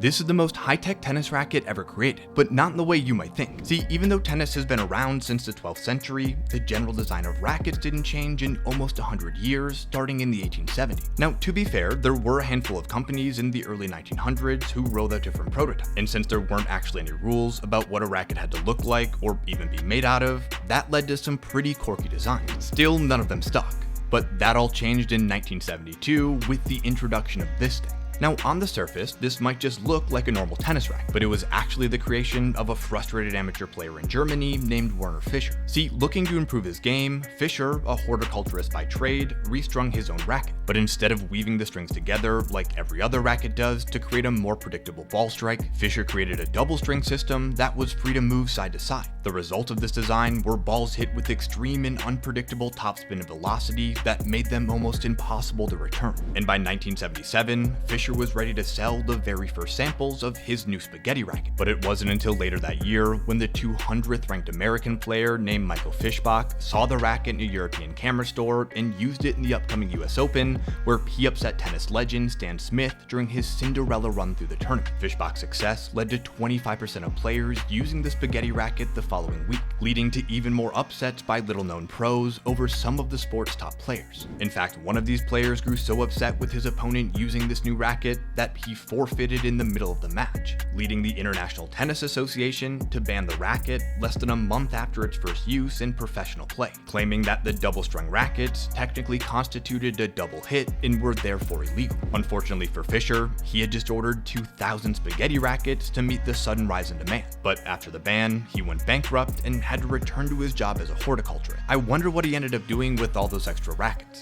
This is the most high-tech tennis racket ever created, but not in the way you might think. See, even though tennis has been around since the 12th century, the general design of rackets didn't change in almost 100 years, starting in the 1870s. Now, to be fair, there were a handful of companies in the early 1900s who rolled out different prototypes, and since there weren't actually any rules about what a racket had to look like or even be made out of, that led to some pretty quirky designs. Still, none of them stuck. But that all changed in 1972 with the introduction of this thing. Now, on the surface, this might just look like a normal tennis racket, but it was actually the creation of a frustrated amateur player in Germany named Werner Fischer. See, looking to improve his game, Fischer, a horticulturist by trade, restrung his own racket. But instead of weaving the strings together like every other racket does to create a more predictable ball strike, Fischer created a double string system that was free to move side to side. The result of this design were balls hit with extreme and unpredictable topspin and velocity that made them almost impossible to return. And by 1977, Fischer was ready to sell the very first samples of his new spaghetti racket. But it wasn't until later that year when the 200th ranked American player named Michael Fischbach saw the racket in a European camera store and used it in the upcoming US Open, where he upset tennis legend Stan Smith during his Cinderella run through the tournament. Fischbach's success led to 25% of players using the spaghetti racket the following week, leading to even more upsets by little-known pros over some of the sport's top players. In fact, one of these players grew so upset with his opponent using this new racket that he forfeited in the middle of the match, leading the International Tennis Association to ban the racket less than a month after its first use in professional play, claiming that the double-strung rackets technically constituted a double hit and were therefore illegal. Unfortunately for Fischer, he had just ordered 2,000 spaghetti rackets to meet the sudden rise in demand, but after the ban, he went bankrupt and had to return to his job as a horticulturist. I wonder what he ended up doing with all those extra rackets.